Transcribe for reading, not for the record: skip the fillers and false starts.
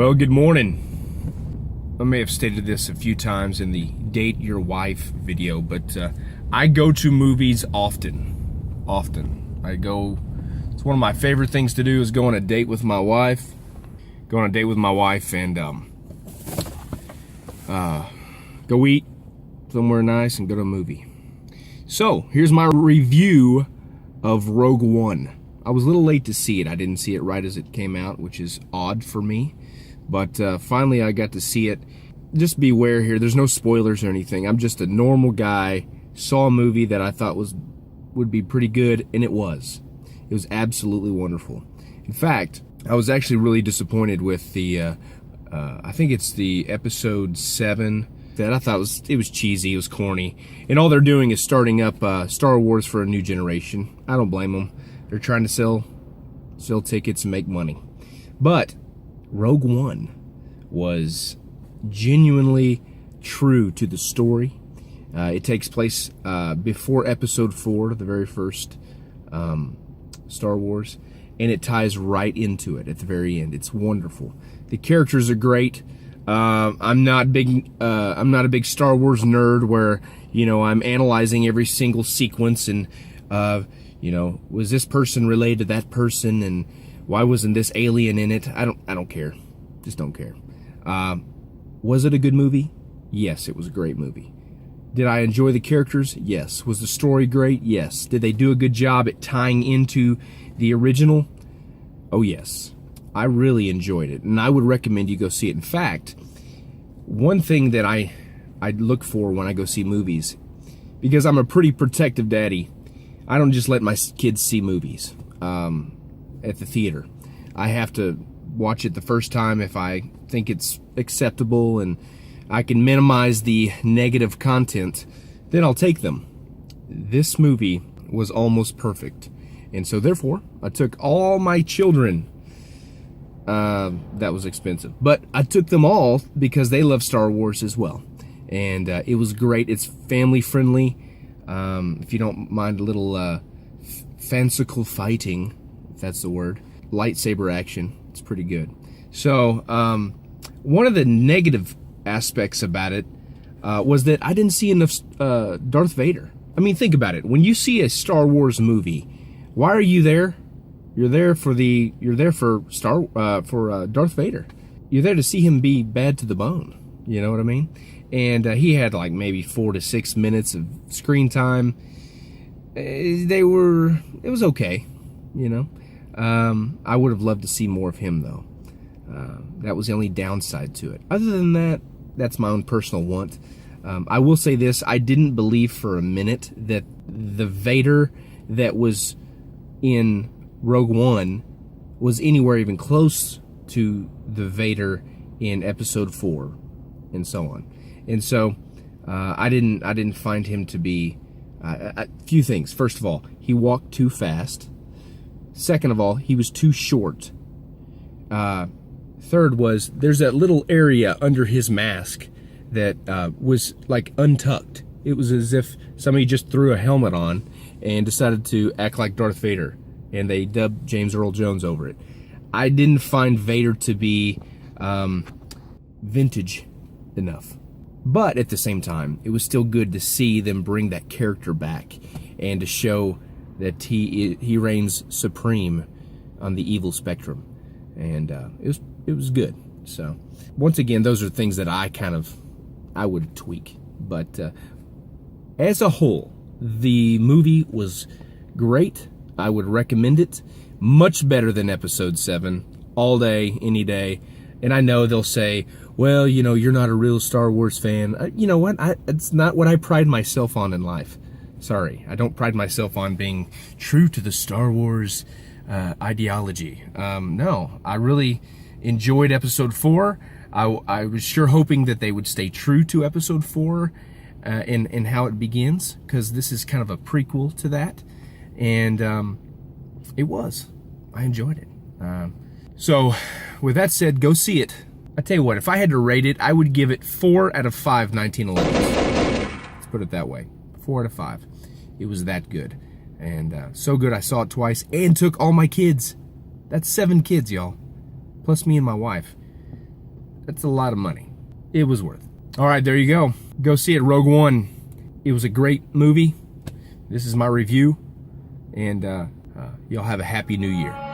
Well, good morning. I may have stated this a few times in the Date Your Wife video, but I go to movies often. It's one of my favorite things to do is go on a date with my wife. And go eat somewhere nice and go to a movie. So, here's my review of Rogue One. I was a little late to see it. I didn't see it right as it came out, which is odd for me. But finally I got to see it. Just beware here, there's no spoilers or anything. I'm just a normal guy, saw a movie that I thought would be pretty good, and it was. It was absolutely wonderful. In fact, I was actually really disappointed with the, I think it's the episode 7, that I thought it was cheesy, it was corny. And all they're doing is starting up Star Wars for a new generation. I don't blame them. They're trying to sell tickets and make money. But Rogue One was genuinely true to the story. It takes place before Episode 4, the very first Star Wars, and it ties right into it at the very end. It's wonderful. The characters are great. I'm not a big Star Wars nerd where I'm analyzing every single sequence and was this person related to that person and why wasn't this alien in it? I don't care. Just don't care. Was it a good movie? Yes, it was a great movie. Did I enjoy the characters? Yes. Was the story great? Yes. Did they do a good job at tying into the original? Oh, yes. I really enjoyed it, and I would recommend you go see it. In fact, one thing that I look for when I go see movies, because I'm a pretty protective daddy, I don't just let my kids see movies at the theater. I have to watch it the first time if I think it's acceptable and I can minimize the negative content, then I'll take them. This movie was almost perfect. And so therefore, I took all my children. That was expensive. But I took them all because they love Star Wars as well. And it was great. It's family friendly. If you don't mind a little fanciful fighting, if that's the word, lightsaber action, it's pretty good. So one of the negative aspects about it was that I didn't see enough Darth Vader. I mean, think about it. When you see a Star Wars movie, why are you there? You're there for Darth Vader. You're there to see him be bad to the bone. You know what I mean? And he had like maybe 4 to 6 minutes of screen time. It was okay, I would have loved to see more of him though. That was the only downside to it. Other than that, that's my own personal want. I will say this, I didn't believe for a minute that the Vader that was in Rogue One was anywhere even close to the Vader in Episode 4 and so on. And so I didn't find him to be a few things. First of all, he walked too fast. Second of all, he was too short. Third was, there's that little area under his mask that was like untucked. It was as if somebody just threw a helmet on and decided to act like Darth Vader, and they dubbed James Earl Jones over it. I didn't find Vader to be vintage enough. But at the same time, it was still good to see them bring that character back and to show that he reigns supreme on the evil spectrum. And it was good. So once again, those are things that I would tweak. But as a whole, the movie was great. I would recommend it. Much better than Episode 7. All day, any day. And I know they'll say, well, you're not a real Star Wars fan. You know what? It's not what I pride myself on in life. Sorry, I don't pride myself on being true to the Star Wars ideology. No, I really enjoyed Episode 4. I was sure hoping that they would stay true to Episode 4 and how it begins, because this is kind of a prequel to that. And it was. I enjoyed it. So, with that said, go see it. I tell you what, if I had to rate it, I would give it 4 out of 5 1911s. Let's put it that way. 4 out of 5. It was that good. And so good I saw it twice and took all my kids. That's 7 kids, y'all. Plus me and my wife. that's a lot of money. It was worth it. All right, there you go. Go see it, Rogue One. It was a great movie. This is my review, and y'all have a happy new year.